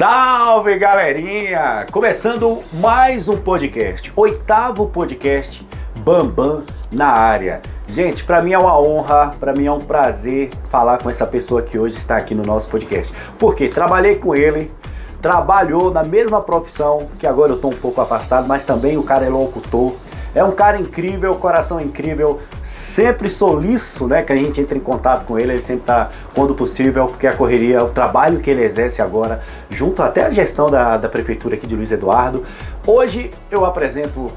Salve, galerinha! Começando mais um podcast, 8º podcast Bambam na área. Gente, para mim é uma honra, para mim é um prazer falar com essa pessoa que hoje está aqui no nosso podcast. Porque trabalhei com ele, trabalhou na mesma profissão, que agora eu estou um pouco afastado, mas também o cara é locutor. É um cara incrível, coração incrível, sempre soliço, né, que a gente entra em contato com ele sempre tá, quando possível, porque a correria, o trabalho que ele exerce agora, junto até a gestão da prefeitura aqui de Luiz Eduardo. Hoje eu apresento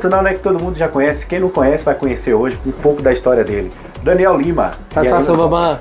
não, né, que todo mundo já conhece, quem não conhece vai conhecer hoje um pouco da história dele. Daniel Lima. Satisfação, Bambam.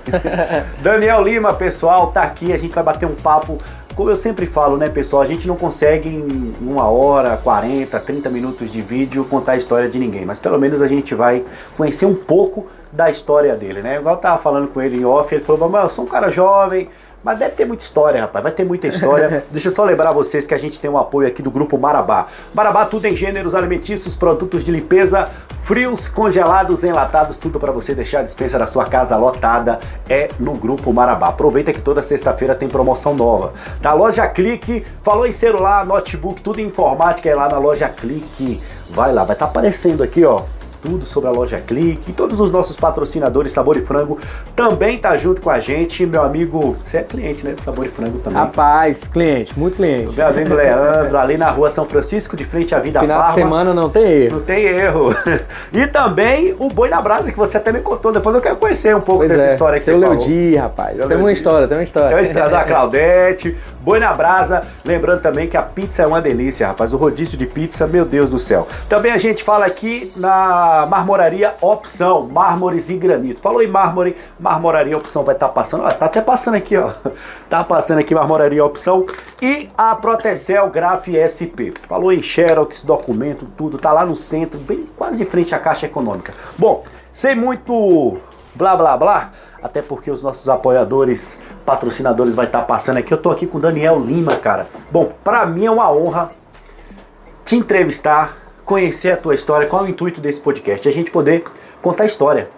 Daniel Lima, pessoal, tá aqui, a gente vai bater um papo. Como eu sempre falo, né, pessoal, a gente não consegue em 1 hora, 40, 30 minutos de vídeo contar a história de ninguém, mas pelo menos a gente vai conhecer um pouco da história dele, né? Igual eu tava falando com ele em off, ele falou, Bambam, eu sou um cara jovem, mas deve ter muita história, rapaz, vai ter muita história. Deixa eu só lembrar vocês que a gente tem um apoio aqui do Grupo Marabá. Marabá, tudo em gêneros alimentícios, produtos de limpeza, frios, congelados, enlatados, tudo para você deixar a despensa da sua casa lotada é no Grupo Marabá. Aproveita que toda sexta-feira tem promoção nova. Da Loja Clique, falou em celular, notebook, tudo em informática é lá na Loja Clique. Vai lá, vai estar aparecendo aqui, ó. Tudo sobre a Loja Clique, todos os nossos patrocinadores Sabor e Frango também tá junto com a gente, meu amigo, você é cliente, né, do Sabor e Frango também. Rapaz, cliente, muito cliente. Meu amigo Leandro, ali na rua São Francisco, de frente à Vida Farma. Final de semana não tem erro. Não tem erro. E também o Boi na Brasa, que você até me contou, depois eu quero conhecer um pouco dessa história que seu você falou. Leudi, rapaz, tem uma história. Tem uma história da Claudete, Boi na Brasa, lembrando também que a pizza é uma delícia, rapaz, o rodízio de pizza, meu Deus do céu. Também a gente fala aqui na Marmoraria Opção, mármores e granito. Falou em mármore, Marmoraria Opção vai estar passando, ó, tá até passando aqui, ó. Tá passando aqui Marmoraria Opção e a Protecel Graf SP. Falou em xerox, documento, tudo, tá lá no centro, bem quase de frente à Caixa Econômica. Bom, sem muito blá blá blá, até porque os nossos apoiadores, patrocinadores vai estar passando aqui. Eu tô aqui com o Daniel Lima, cara. Bom, pra mim é uma honra te entrevistar, conhecer a tua história. Qual é o intuito desse podcast? A gente poder contar a história.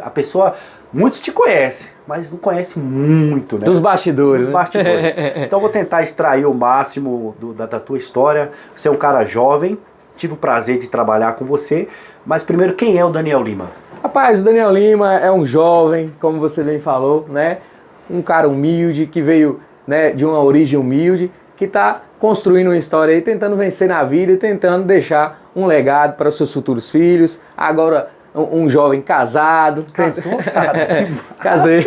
A pessoa, muitos te conhecem, mas não conhece muito, né? Dos bastidores. Dos bastidores. Então eu vou tentar extrair o máximo da tua história. Você é um cara jovem, tive o prazer de trabalhar com você, mas primeiro, quem é o Daniel Lima? Rapaz, o Daniel Lima é um jovem, como você bem falou, né? Um cara humilde, que veio, né, de uma origem humilde, que está construindo uma história aí, tentando vencer na vida e tentando deixar um legado para os seus futuros filhos. Agora, um jovem casado. Casou, cara? Casei.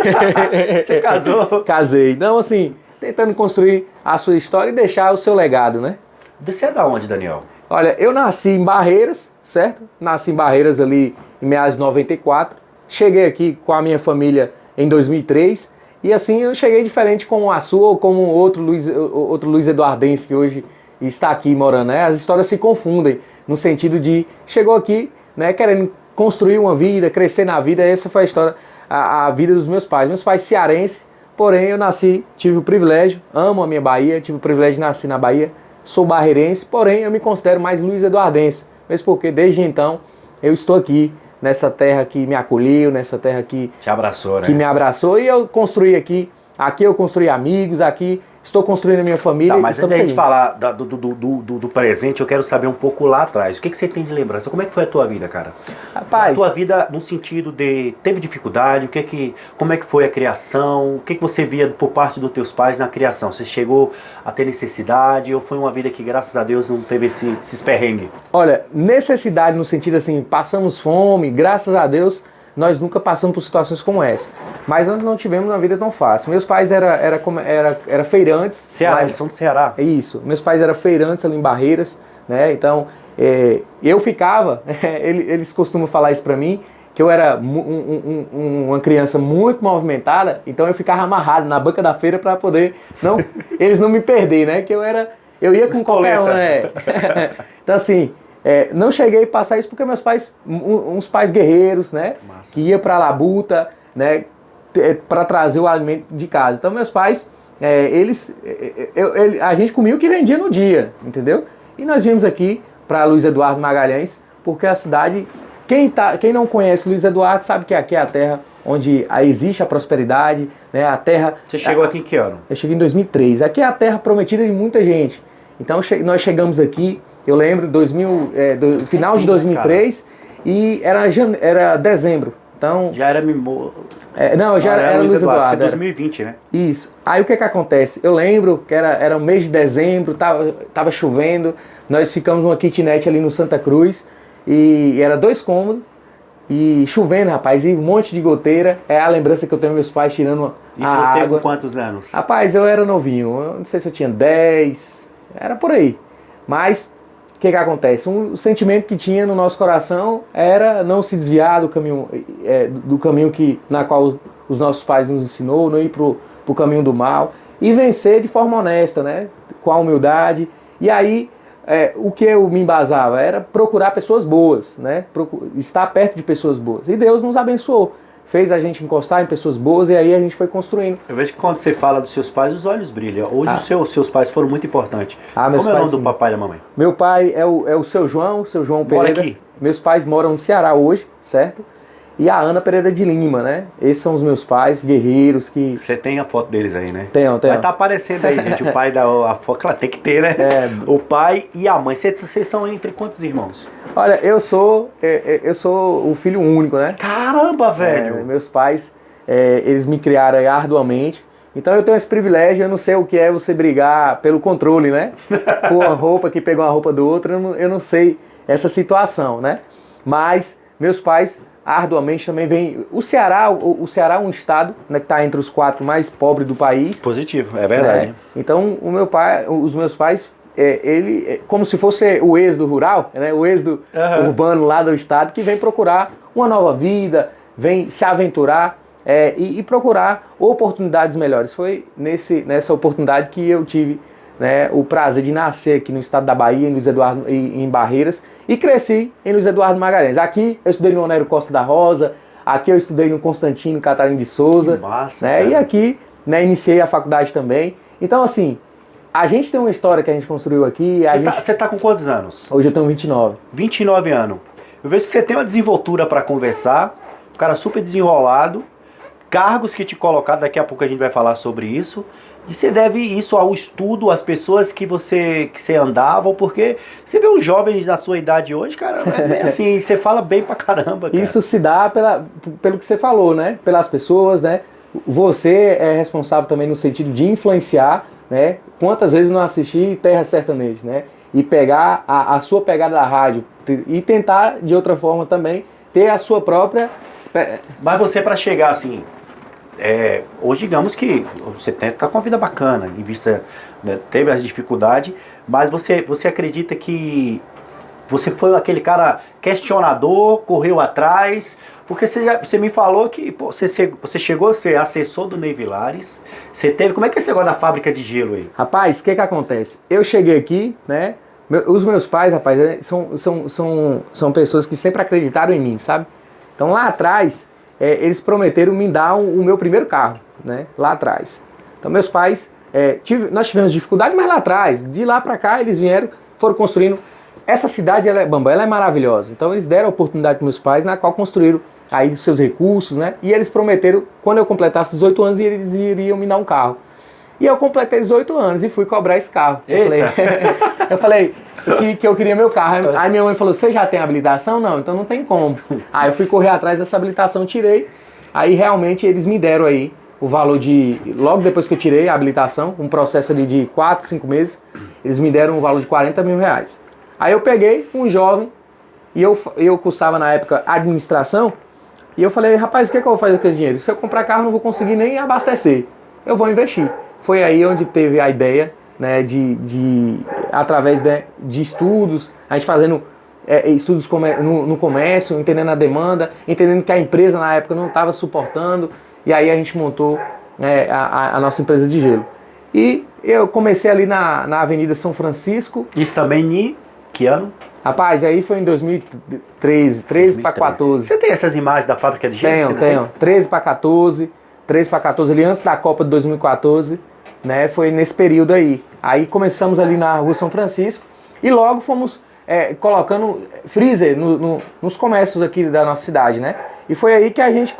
Você casou? Casei. Então, assim, tentando construir a sua história e deixar o seu legado, né? Você é da onde, Daniel? Olha, eu nasci em Barreiras, certo? Nasci em Barreiras ali em meados de 94. Cheguei aqui com a minha família em 2003. E assim eu cheguei diferente como a sua ou como outro Luiz Eduardense que hoje está aqui morando, né? As histórias se confundem no sentido de chegou aqui, né, querendo construir uma vida, crescer na vida. Essa foi a história, a vida dos meus pais. Meus pais cearenses, porém eu nasci, tive o privilégio, amo a minha Bahia, tive o privilégio de nascer na Bahia, sou barreirense, porém eu me considero mais Luiz Eduardense, mesmo porque desde então eu estou aqui, nessa terra que me acolheu, nessa terra que te abraçou, né? Que me abraçou, e eu construí aqui eu construí amigos, aqui estou construindo a minha família. Tá, mas antes da gente falar do presente, eu quero saber um pouco lá atrás. O que você tem de lembrança? Como é que foi a tua vida, cara? Rapaz, a tua vida no sentido de, teve dificuldade? Como é que foi a criação? O que você via por parte dos teus pais na criação? Você chegou a ter necessidade ou foi uma vida que, graças a Deus, não teve esses perrengues? Olha, necessidade no sentido assim, passamos fome, graças a Deus, nós nunca passamos por situações como essa. Mas nós não tivemos uma vida tão fácil. Meus pais eram feirantes. Ceará, eles são do Ceará. É isso. Meus pais eram feirantes ali em Barreiras, né? Então, eu ficava, eles costumam falar isso pra mim, que eu era uma criança muito movimentada, então eu ficava amarrado na banca da feira pra poder, eles não me perderem, né? Que eu ia com qualquer um, né? Então, assim, não cheguei a passar isso porque meus pais, uns pais guerreiros, né? Massa. Que ia pra labuta, né? Para trazer o alimento de casa. Então meus pais, a gente comia o que vendia no dia, entendeu? E nós viemos aqui para Luiz Eduardo Magalhães porque a cidade Quem não conhece Luiz Eduardo sabe que aqui é a terra onde existe a prosperidade, né? A terra... Você chegou aqui em que ano? Eu cheguei em 2003. Aqui é a terra prometida de muita gente. Então nós chegamos aqui, eu lembro, final de 2003, e era dezembro. Então, já era Mimoso. Não, já era Luiz Eduardo. Foi 2020, né? Isso. Aí o que acontece? Eu lembro que era o mês de dezembro, tava chovendo, nós ficamos numa kitnet ali no Santa Cruz, e era 2 cômodos, e chovendo, rapaz, e um monte de goteira. É a lembrança que eu tenho dos meus pais tirando Isso a você água. com quantos anos? Rapaz, eu era novinho, eu não sei se eu tinha 10, era por aí. Mas, o que acontece? O sentimento que tinha no nosso coração era não se desviar do caminho, na qual os nossos pais nos ensinou, não ir pro caminho do mal, e vencer de forma honesta, né? Com a humildade. E aí, o que eu me embasava era procurar pessoas boas, né? Estar perto de pessoas boas. E Deus nos abençoou. Fez a gente encostar em pessoas boas e aí a gente foi construindo. Eu vejo que quando você fala dos seus pais, os olhos brilham. Hoje os seus pais foram muito importantes. Meus Como é o nome pais, do papai e da mamãe? Meu pai é o seu João Pereira. Mora aqui? Meus pais moram no Ceará hoje, certo? E a Ana Pereira de Lima, né? Esses são os meus pais, guerreiros que... Você tem a foto deles aí, né? Tenho. Vai estar aparecendo aí, gente. O pai a foto, claro, tem que ter, né? O pai e a mãe. Vocês são entre quantos irmãos? Olha, eu sou o filho único, né? Caramba, velho! Meus pais, eles me criaram arduamente. Então eu tenho esse privilégio, eu não sei o que é você brigar pelo controle, né? Por uma roupa que pegou uma roupa do outro, eu não sei essa situação, né? Mas meus pais arduamente também vêm... O Ceará é um estado, né, que está entre os 4 mais pobres do país. Positivo, é verdade. Então os meus pais, como se fosse o êxodo rural, né, o êxodo urbano lá do estado, que vem procurar uma nova vida, vem se aventurar e procurar oportunidades melhores. Foi nessa oportunidade que eu tive, né, o prazer de nascer aqui no estado da Bahia, em Luiz Eduardo, em Barreiras, e cresci em Luiz Eduardo Magalhães. Aqui eu estudei no Onero Costa da Rosa, aqui eu estudei no Constantino Catarina de Souza, que massa, né, e aqui, né, iniciei a faculdade também. Então, assim, a gente tem uma história que a gente construiu aqui. Você tá com quantos anos? Hoje eu tenho 29. 29 anos. Eu vejo que você tem uma desenvoltura para conversar, um cara super desenrolado, cargos que te colocaram, daqui a pouco a gente vai falar sobre isso. E você deve isso ao estudo, às pessoas que você andava, porque você vê os jovens da sua idade hoje, cara, assim, você fala bem pra caramba, cara. Isso se dá pelo que você falou, né? Pelas pessoas, né? Você é responsável também no sentido de influenciar, né? Quantas vezes não assisti Terra Sertaneja, né? E pegar a sua pegada da rádio e tentar, de outra forma também, ter a sua própria... Mas você, para chegar assim... hoje digamos que você está com uma vida bacana, em vista, né, teve as dificuldades, mas você acredita que você foi aquele cara questionador, correu atrás, porque você me falou que você chegou a ser assessor do Ney Vilares, você teve, como é que é esse negócio da fábrica de gelo aí? Rapaz, o que acontece? Eu cheguei aqui, né, os meus pais, rapaz, são pessoas que sempre acreditaram em mim, sabe? Então lá atrás... eles prometeram me dar o meu primeiro carro, né, lá atrás. Então meus pais, nós tivemos dificuldade, mas lá atrás, de lá para cá, eles foram construindo. Essa cidade, ela é maravilhosa. Então eles deram a oportunidade para meus pais, na qual construíram aí os seus recursos, né, e eles prometeram, quando eu completasse 18 anos, eles iriam me dar um carro. E eu completei 18 anos e fui cobrar esse carro. Eu falei que eu queria meu carro. Aí minha mãe falou, você já tem habilitação? Não, então não tem como. Aí eu fui correr atrás dessa habilitação, tirei. Aí realmente eles me deram aí o valor de... Logo depois que eu tirei a habilitação, um processo ali de 4, 5 meses, eles me deram um valor de 40 mil reais. Aí eu peguei um jovem, e eu cursava na época administração, e eu falei, rapaz, o que eu vou fazer com esse dinheiro? Se eu comprar carro, eu não vou conseguir nem abastecer. Eu vou investir. Foi aí onde teve a ideia, né, através de estudos, a gente fazendo estudos no comércio, entendendo a demanda, entendendo que a empresa na época não estava suportando, e aí a gente montou a nossa empresa de gelo. E eu comecei ali na Avenida São Francisco. Isso também em que ano? Rapaz, aí foi em 2013, 13 para 14. Você tem essas imagens da fábrica de gelo? Tenho. 13 para 14 ali antes da Copa de 2014, né? Foi nesse período aí. Aí começamos ali na Rua São Francisco e logo fomos colocando freezer nos comércios aqui da nossa cidade, né? E foi aí que a gente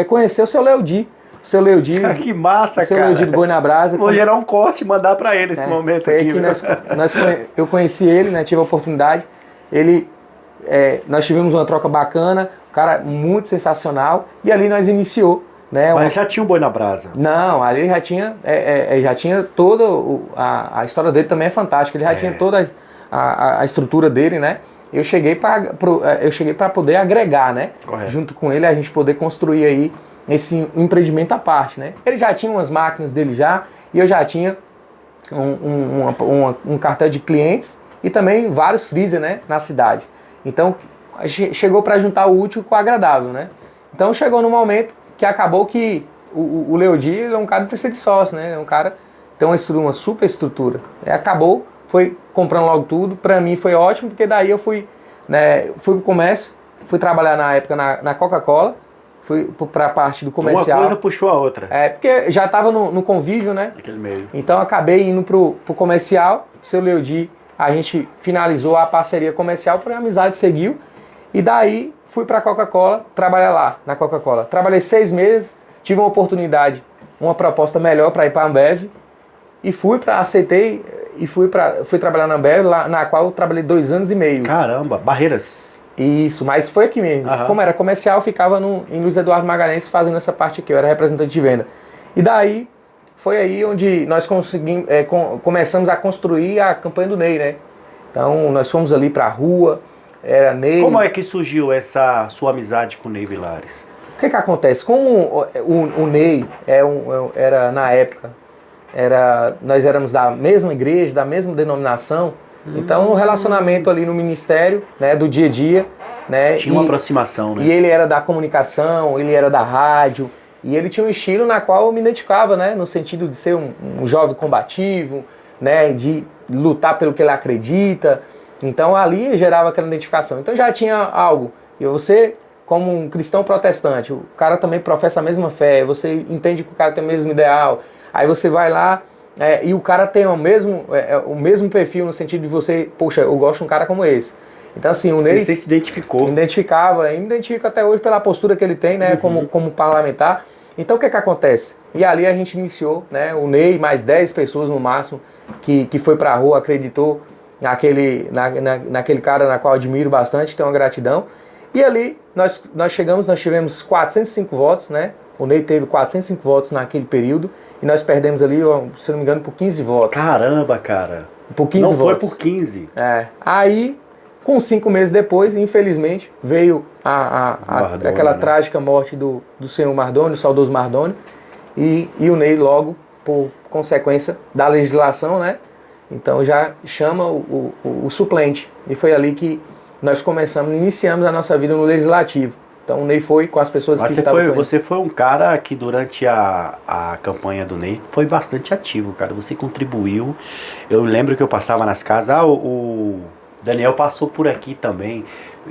conheceu o seu Leodi. Seu Leodi. Que massa, seu cara. Leodi do Boi na Brasa. Vou gerar um corte e mandar pra ele nesse momento foi aqui. Que eu conheci ele, né? Tive a oportunidade. Nós tivemos uma troca bacana, um cara muito sensacional. E ali nós iniciou. Né, Mas já tinha um Boi na Brasa? Não, ali já tinha toda a história dele também é fantástica. Ele já tinha toda a estrutura dele, né? Eu cheguei para poder agregar, né? Correto. Junto com ele a gente poder construir aí esse empreendimento à parte, né? Ele já tinha umas máquinas dele e eu já tinha um cartel de clientes e também vários freezer, né? Na cidade. Então chegou para juntar o útil com o agradável, né? Então chegou no momento que acabou que o Leodi é um cara que precisa de sócio, né? É um cara que tem uma super estrutura. Acabou, foi comprando logo tudo. Pra mim foi ótimo, porque daí eu fui pro comércio, fui trabalhar na época na Coca-Cola, fui pra parte do comercial. Uma coisa puxou a outra. Porque já tava no convívio, né? Naquele meio. Então acabei indo pro comercial, seu Leodi, a gente finalizou a parceria comercial, porque a amizade seguiu. E daí fui para a Coca-Cola, trabalhar lá na Coca-Cola. Trabalhei 6 meses, tive uma oportunidade, uma proposta melhor para ir para a Ambev. E aceitei e fui trabalhar na Ambev, lá, na qual eu trabalhei 2 anos e meio. Caramba, Barreiras. Isso, mas foi aqui mesmo. Como era comercial, ficava em Luiz Eduardo Magalhães fazendo essa parte aqui, eu era representante de venda. E daí, foi aí onde nós começamos a construir a campanha do Ney, né? Então, nós fomos ali para a rua. Era Ney. Como é que surgiu essa sua amizade com o Ney Vilares? O que acontece? Como o Ney era na época, nós éramos da mesma igreja, da mesma denominação, então o relacionamento ali no ministério, né, do dia a dia, né, tinha uma aproximação, né? E ele era da comunicação, ele era da rádio, e ele tinha um estilo na qual eu me identificava, né, no sentido de ser um jovem combativo, né, de lutar pelo que ele acredita. Então ali gerava aquela identificação. Então já tinha algo. E você, como um cristão protestante, o cara também professa a mesma fé, você entende que o cara tem o mesmo ideal. Aí você vai lá e o cara tem o mesmo perfil no sentido de você, poxa, eu gosto de um cara como esse. Então assim, o Ney... Você se identificou. Me identificava, e me identifico até hoje pela postura que ele tem, né, como parlamentar. Então o que acontece? E ali a gente iniciou, né, o Ney, mais 10 pessoas no máximo, que foi pra rua, acreditou naquele cara na qual eu admiro bastante, tenho uma gratidão. E ali nós tivemos 405 votos, né? O Ney teve 405 votos naquele período e nós perdemos ali, se não me engano, por 15 votos. Caramba, cara. Por 15 votos. Não foi por 15. Aí, com 5 meses depois, infelizmente, veio Mardoni, aquela né? trágica morte do senhor Mardoni, o saudoso Mardoni, e o Ney logo, por consequência da legislação, né? Então já chama o suplente. E foi ali que nós iniciamos a nossa vida no Legislativo. Então o Ney foi com as pessoas que estavam com ele. Você foi um cara que durante a campanha do Ney foi bastante ativo, cara. Você contribuiu. Eu lembro que eu passava nas casas, o Daniel passou por aqui também.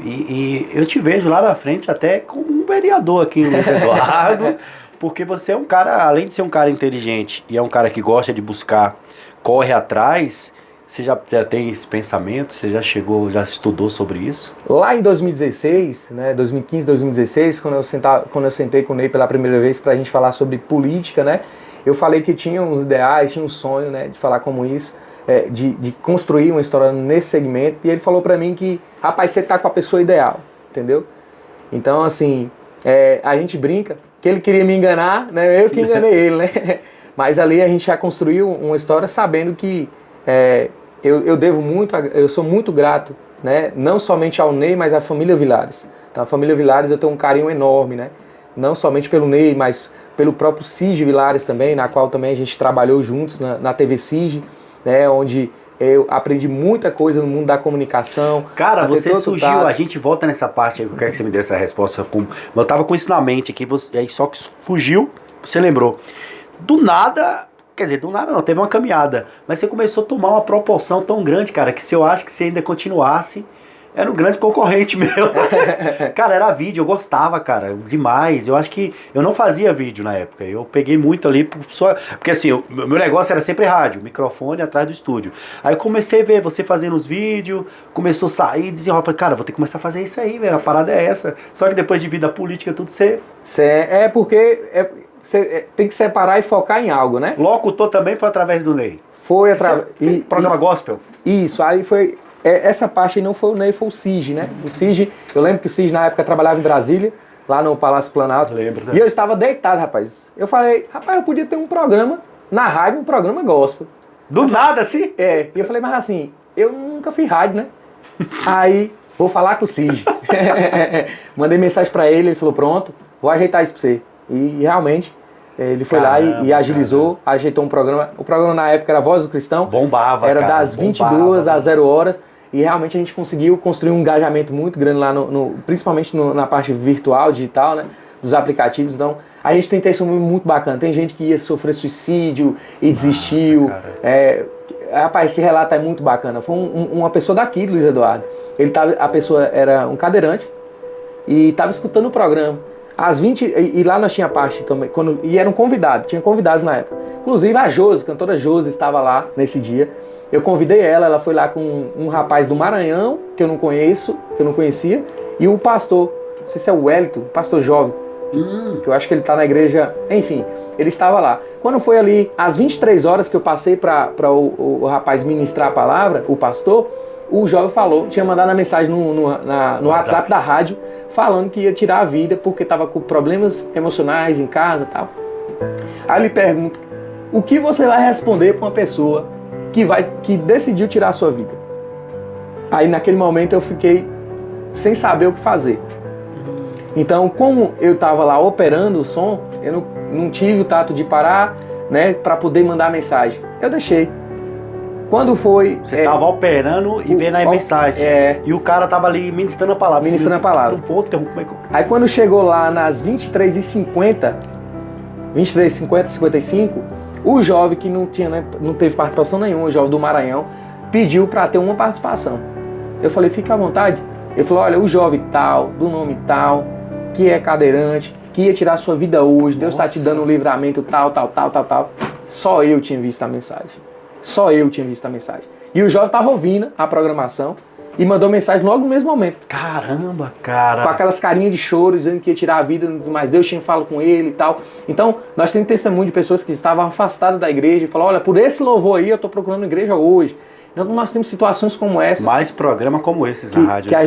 E eu te vejo lá na frente até como um vereador aqui em Luiz Eduardo. Porque você é um cara, além de ser um cara inteligente e é um cara que gosta de buscar, corre atrás, você já tem esse pensamento? Você já estudou sobre isso? Lá em 2016, né, 2015, 2016, quando eu sentei com o Ney pela primeira vez para a gente falar sobre política, né, eu falei que tinha uns ideais, tinha um sonho, né, de falar como isso, de construir uma história nesse segmento, e ele falou para mim que, rapaz, você tá com a pessoa ideal, entendeu? Então, assim, a gente brinca que ele queria me enganar, né, eu que enganei ele, né? Mas ali a gente já construiu uma história sabendo que eu sou muito grato, né, não somente ao Ney, mas à família Vilares. Então a família Vilares eu tenho um carinho enorme, né, não somente pelo Ney, mas pelo próprio Cige Vilares também, na qual também a gente trabalhou juntos na TV Cige, né, onde eu aprendi muita coisa no mundo da comunicação. Cara, você surgiu, a gente volta nessa parte aí, eu quero que você me dê essa resposta. Eu tava com isso na mente aqui, só que fugiu, você lembrou. Do nada, quer dizer, do nada não, teve uma caminhada, mas você começou a tomar uma proporção tão grande, cara, que se eu acho que você ainda continuasse, Era um grande concorrente meu. Cara, era vídeo, eu gostava, cara, demais. Eu acho que eu não fazia vídeo na época. Eu peguei muito ali, porque assim, o meu negócio era sempre rádio, microfone atrás do estúdio. Aí eu comecei a ver você fazendo os vídeos, começou a sair, desenrolar. Falei, cara, vou ter que começar a fazer isso aí, velho, a parada é essa. Só que depois de vida política, tudo você... É porque você tem que separar e focar em algo, né? Locutor também foi através do Ney. Foi através... Programa gospel? Isso, aí foi... Essa parte aí não foi o Ney, foi o Cid, né? O Cid, eu lembro que o Cid na época trabalhava em Brasília, lá no Palácio Planalto. Lembro, né? E eu estava deitado, rapaz. Eu falei, rapaz, eu podia ter um programa na rádio, um programa gospel. Do nada, assim? E eu falei, mas assim, eu nunca fiz rádio, né? Aí, vou falar com o Cid. Mandei mensagem pra ele falou, pronto, vou ajeitar isso pra você. E realmente, ele foi lá e agilizou, ajeitou um programa. O programa na época era Voz do Cristão. Bombava, era cara, das 22 às 0 horas. E realmente a gente conseguiu construir um engajamento muito grande lá, principalmente na parte virtual, digital, né? Dos aplicativos. Então, a gente tem testemunho muito bacana. Tem gente que ia sofrer suicídio e desistiu. Rapaz, esse relato é muito bacana. Foi uma pessoa daqui, Luiz Eduardo. A pessoa era um cadeirante e estava escutando o programa. Às 20, e lá nós tinha parte também, e era um convidado, tinha convidados na época. Inclusive a Josi, a cantora Josi, estava lá nesse dia. Eu convidei ela foi lá com um rapaz do Maranhão, que eu não conhecia, e o pastor, não sei se é o Wellington, pastor jovem, que eu acho que ele está na igreja, enfim, ele estava lá. Quando foi ali, às 23 horas que eu passei para o rapaz ministrar a palavra, o pastor, o jovem falou, tinha mandado uma mensagem no WhatsApp da rádio, falando que ia tirar a vida porque estava com problemas emocionais em casa e tal. Aí eu lhe pergunto, o que você vai responder para uma pessoa que decidiu tirar a sua vida? Aí naquele momento eu fiquei sem saber o que fazer. Então, como eu estava lá operando o som, eu não tive o tato de parar, né, para poder mandar a mensagem. Eu deixei. Quando foi... Você estava operando e vendo a mensagem. E o cara estava ali ministrando a palavra. Ministrando a palavra. Aí quando chegou lá nas 23h50, 55, o jovem que não teve participação nenhuma, o jovem do Maranhão, pediu para ter uma participação. Eu falei, fica à vontade. Ele falou, olha, o jovem tal, do nome tal, que é cadeirante, que ia tirar a sua vida hoje, Deus está te dando um livramento tal. Só eu tinha visto a mensagem. Só eu tinha visto a mensagem. E o jovem estava ouvindo a programação e mandou mensagem logo no mesmo momento. Caramba, cara! Com aquelas carinhas de choro, dizendo que ia tirar a vida, mas Deus tinha falado com ele e tal. Então, nós temos testemunho de pessoas que estavam afastadas da igreja e falaram, olha, por esse louvor aí eu estou procurando igreja hoje. Então, nós temos situações como essa. Mais programa como esses na rádio. Que a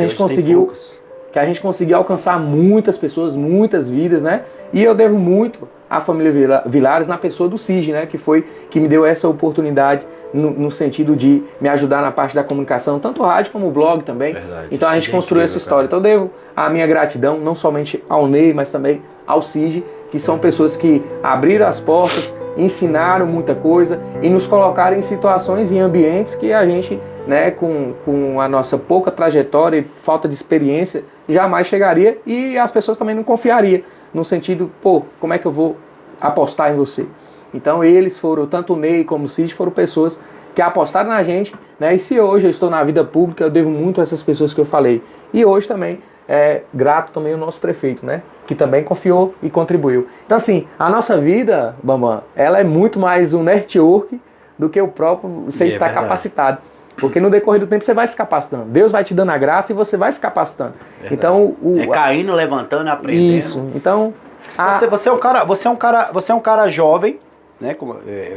gente conseguiu alcançar muitas pessoas, muitas vidas, né? E eu devo muito à família Vilares na pessoa do Cid, né? Que me deu essa oportunidade no sentido de me ajudar na parte da comunicação, tanto rádio como blog também. Verdade. Então a gente construiu essa história. Então eu devo a minha gratidão, não somente ao Ney, mas também ao Cid, que são pessoas que abriram as portas, ensinaram muita coisa e nos colocaram em situações, em ambientes que a gente, né, com a nossa pouca trajetória e falta de experiência, jamais chegaria e as pessoas também não confiariam, no sentido, como é que eu vou apostar em você? Então eles foram, tanto o Ney como o Cid, foram pessoas que apostaram na gente, né? E se hoje eu estou na vida pública, eu devo muito a essas pessoas que eu falei. E hoje também é grato também ao nosso prefeito, né? Que também confiou e contribuiu. Então assim, a nossa vida, Bambam, ela é muito mais um network do que o próprio você estar capacitado. Porque no decorrer do tempo você vai se capacitando. Deus vai te dando a graça e você vai se capacitando. Verdade. Então, caindo, levantando, aprendendo. Isso. Então, você é um cara jovem, né?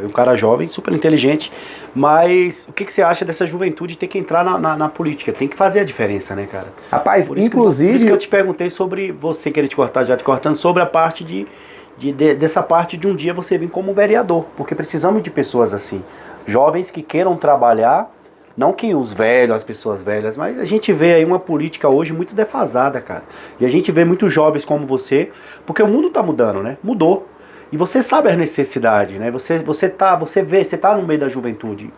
Um cara jovem, super inteligente. Mas o que você acha dessa juventude ter que entrar na política? Tem que fazer a diferença, né, cara? Rapaz, inclusive... Por isso que eu te perguntei sobre você querer te cortar, já te cortando, sobre a parte dessa parte de um dia você vir como vereador. Porque precisamos de pessoas assim. Jovens que queiram trabalhar. Não que os velhos, as pessoas velhas, mas a gente vê aí uma política hoje muito defasada, cara. E a gente vê muitos jovens como você, porque o mundo tá mudando, né? Mudou. E você sabe as necessidades, né? Você tá no meio da juventude.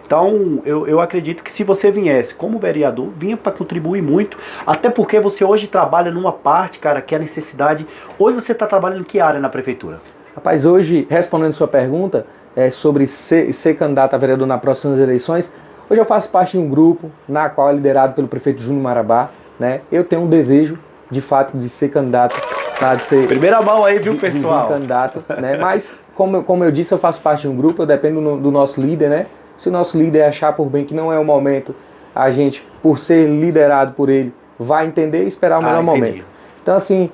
Então, eu acredito que se você viesse como vereador, vinha para contribuir muito, até porque você hoje trabalha numa parte, cara, que é a necessidade. Hoje você tá trabalhando em que área na prefeitura? Rapaz, hoje, respondendo sua pergunta sobre ser candidato a vereador nas próximas eleições, Hoje eu faço parte de um grupo na qual é liderado pelo prefeito Júnior Marabá, né? Eu tenho um desejo, de fato, de ser candidato, tá? De ser Primeira mão aí, viu, pessoal? De ser candidato, né? Mas, como eu disse, eu faço parte de um grupo, eu dependo do nosso líder, né? Se o nosso líder achar por bem que não é o momento, a gente, por ser liderado por ele, vai entender e esperar o melhor momento. Então, assim,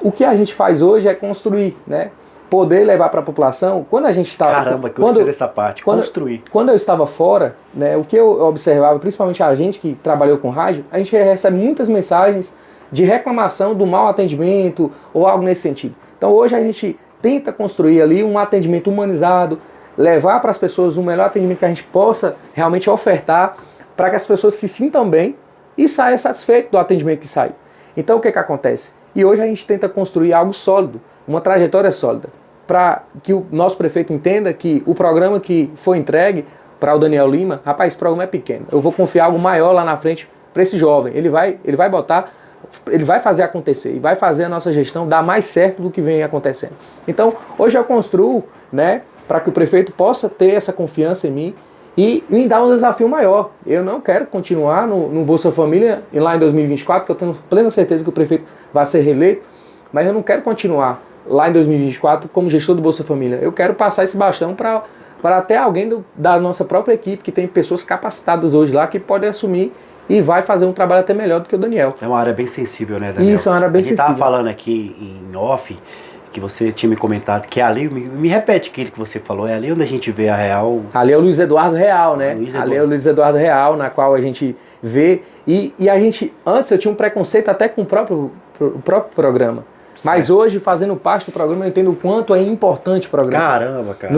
o que a gente faz hoje é construir, né? Poder levar para a população, quando a gente está... Caramba, que eu gostei dessa parte, construir. Quando eu estava fora, né, o que eu observava, principalmente a gente que trabalhou com rádio, a gente recebe muitas mensagens de reclamação do mau atendimento ou algo nesse sentido. Então hoje a gente tenta construir ali um atendimento humanizado, levar para as pessoas o melhor atendimento que a gente possa realmente ofertar para que as pessoas se sintam bem e saiam satisfeitas do atendimento que sai. Então o que acontece? E hoje a gente tenta construir algo sólido, uma trajetória sólida, para que o nosso prefeito entenda que o programa que foi entregue para o Daniel Lima, rapaz, esse programa é pequeno, eu vou confiar algo maior lá na frente para esse jovem, ele vai fazer acontecer e vai fazer a nossa gestão dar mais certo do que vem acontecendo. Então, hoje eu construo, né, para que o prefeito possa ter essa confiança em mim e me dar um desafio maior. Eu não quero continuar no Bolsa Família lá em 2024, que eu tenho plena certeza que o prefeito vai ser reeleito, mas eu não quero continuar lá em 2024 como gestor do Bolsa Família. Eu quero passar esse bastão para até alguém da nossa própria equipe, que tem pessoas capacitadas hoje lá, que pode assumir e vai fazer um trabalho até melhor do que o Daniel. É uma área bem sensível, né, Daniel? Isso, é uma área bem sensível. A gente estava falando aqui em off, que você tinha me comentado, que é ali, me repete aquilo que você falou, é ali onde a gente vê a Real... Ali é o Luiz Eduardo Real, né? Ali é o Luiz Eduardo Real, na qual a gente vê, e a gente, antes eu tinha um preconceito até com o próprio programa. Certo. Mas hoje, fazendo parte do programa, eu entendo o quanto é importante o programa. Caramba, cara.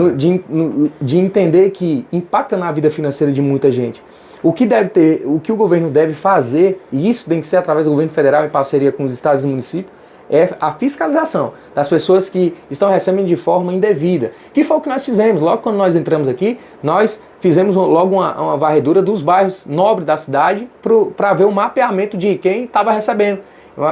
De entender que impacta na vida financeira de muita gente. O que o governo deve fazer, e isso tem que ser através do governo federal em parceria com os estados e municípios, é a fiscalização das pessoas que estão recebendo de forma indevida. Que foi o que nós fizemos. Logo quando nós entramos aqui, nós fizemos logo uma varredura dos bairros nobres da cidade para ver o mapeamento de quem estava recebendo.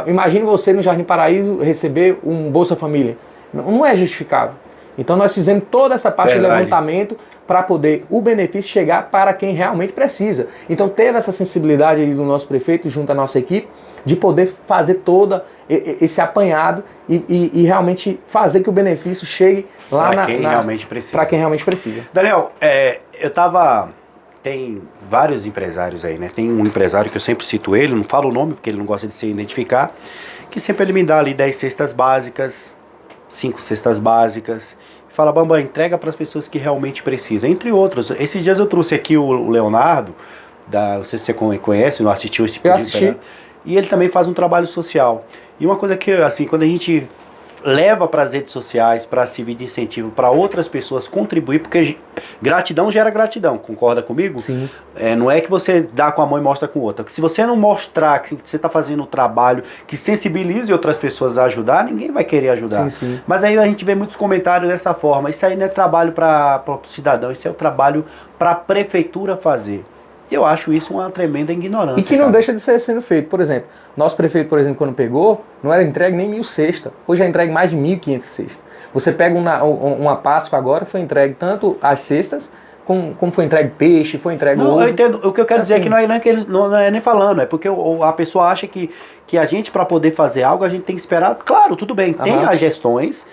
Imagine você no Jardim Paraíso receber um Bolsa Família. Não é justificável. Então nós fizemos toda essa parte de levantamento para poder o benefício chegar para quem realmente precisa. Então teve essa sensibilidade do nosso prefeito junto à nossa equipe de poder fazer todo esse apanhado e realmente fazer que o benefício chegue lá para quem realmente precisa. Para quem realmente precisa. Daniel, tem vários empresários aí, né? Tem um empresário que eu sempre cito ele, não falo o nome porque ele não gosta de se identificar, que sempre ele me dá ali 10 cestas básicas, 5 cestas básicas, fala, Bambam, entrega para as pessoas que realmente precisam, entre outros. Esses dias eu trouxe aqui o Leonardo, não sei se você conhece, não assistiu esse vídeo, assisti. E ele também faz um trabalho social. E uma coisa que, assim, quando a gente leva para as redes sociais, para servir de incentivo para outras pessoas contribuir, porque gratidão gera gratidão, concorda comigo? Sim. Não é que você dá com a mão e mostra com outra. Se você não mostrar que você está fazendo um trabalho que sensibilize outras pessoas a ajudar, ninguém vai querer ajudar. Sim, sim. Mas aí a gente vê muitos comentários dessa forma. Isso aí não é trabalho para o cidadão, isso é o trabalho para a prefeitura fazer. Eu acho isso uma tremenda ignorância. E que não deixa de ser sendo feito. Por exemplo, nosso prefeito, por exemplo, quando pegou, não era entregue nem 1.000 cestas. Hoje é entregue mais de 1.500 cestas. Você pega uma Páscoa agora, foi entregue tanto as cestas, como foi entregue peixe, foi entregue ovo. Eu entendo. O que eu quero dizer é que não é nem falando, é porque a pessoa acha que a gente, para poder fazer algo, a gente tem que esperar. Claro, tudo bem, tem as gestões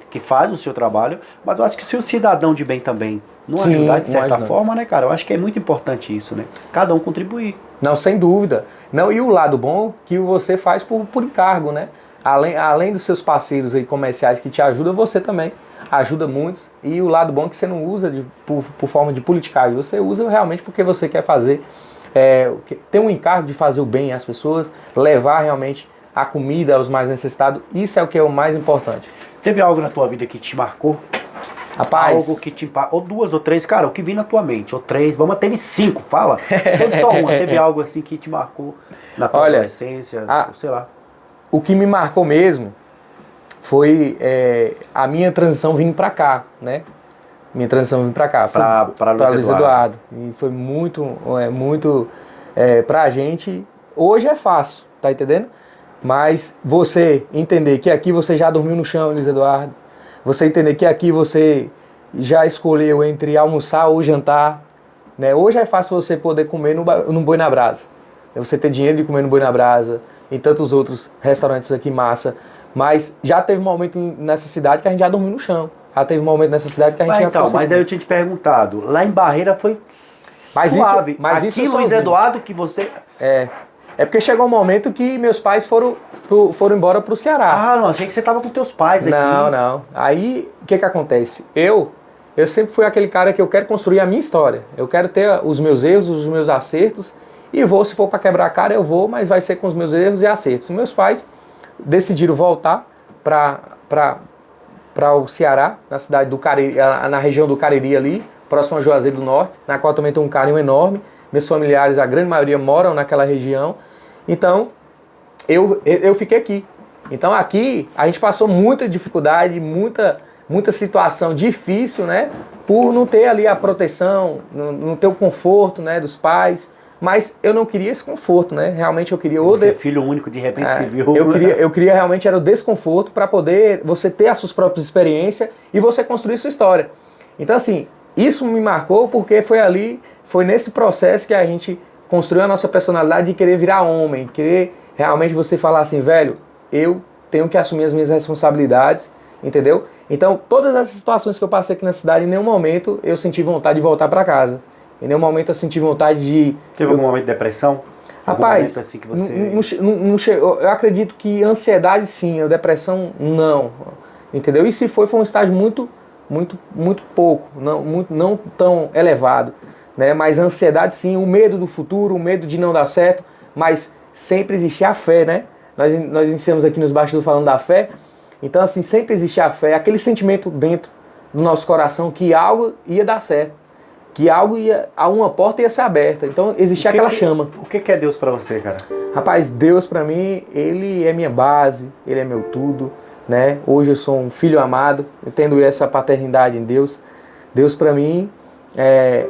que fazem o seu trabalho, mas eu acho que se o cidadão de bem também não ajudar de certa forma, né, cara? Eu acho que é muito importante isso, né? Cada um contribuir. Não, sem dúvida. Não, e o lado bom que você faz por encargo, né? Além dos seus parceiros aí comerciais que te ajudam, você também ajuda muitos. E o lado bom é que você não usa por forma de politicagem, você usa realmente porque você quer fazer, ter um encargo de fazer o bem às pessoas, levar realmente a comida aos mais necessitados. Isso é o que é o mais importante. Teve algo na tua vida que te marcou? Rapaz, algo que te impactou, ou 2 ou 3, cara, o que vi na tua mente, ou 3, vamos, teve 5, fala. Teve só uma, teve algo assim que te marcou na tua adolescência, sei lá. O que me marcou mesmo foi a minha transição vindo pra cá, né? Minha transição vindo pra cá, pra Luiz Eduardo. E foi muito pra gente, hoje é fácil, tá entendendo? Mas você entender que aqui você já dormiu no chão, Luiz Eduardo, você entender que aqui você já escolheu entre almoçar ou jantar, né? Hoje é fácil você poder comer no Boi na Brasa. Você ter dinheiro de comer no Boi na Brasa, em tantos outros restaurantes aqui massa. Mas já teve um momento nessa cidade que a gente já dormiu no chão. Já teve um momento nessa cidade que a gente já então, mas aí eu tinha te perguntado, lá em Barreira foi suave. Mas aqui, isso Luiz sozinho. Eduardo, que você... É porque chegou um momento que meus pais foram embora pro Ceará. Ah, não, achei que você tava com teus pais aqui. Não. Aí, o que acontece? Eu sempre fui aquele cara que eu quero construir a minha história. Eu quero ter os meus erros, os meus acertos. E vou, se for para quebrar a cara, eu vou, mas vai ser com os meus erros e acertos. Meus pais decidiram voltar para o Ceará, na cidade do Cariri, na região do Cariri ali, próximo a Juazeiro do Norte, na qual também tenho um carinho enorme. Meus familiares, a grande maioria, moram naquela região. Então, eu fiquei aqui. Então, aqui, a gente passou muita dificuldade, muita situação difícil, né? Por não ter ali a proteção, não ter o conforto, né, dos pais. Mas eu não queria esse conforto, né? Realmente eu queria... Você é filho único, de repente se viu... Eu queria realmente era o desconforto para poder você ter as suas próprias experiências e você construir sua história. Então, assim, isso me marcou porque foi nesse processo que a gente construiu a nossa personalidade de querer virar homem, querer realmente você falar assim, velho, eu tenho que assumir as minhas responsabilidades, entendeu? Então, todas essas situações que eu passei aqui na cidade, em nenhum momento eu senti vontade de voltar para casa. Em nenhum momento eu senti vontade de... Teve algum momento de depressão? Rapaz, assim que você... não chegou. Eu acredito que ansiedade sim, a depressão não. Entendeu? E se foi um estágio muito pouco, não tão elevado. Né? Mas a ansiedade sim, o medo do futuro, o medo de não dar certo, mas sempre existia a fé, né? Nós iniciamos aqui nos bastidores falando da fé. Então assim, sempre existia a fé, aquele sentimento dentro do nosso coração que algo ia dar certo. Que uma porta ia ser aberta. Então existia aquela chama. O que é Deus pra você, cara? Rapaz, Deus pra mim, Ele é minha base, Ele é meu tudo, né? Hoje eu sou um filho amado, eu tendo essa paternidade em Deus. Deus pra mim é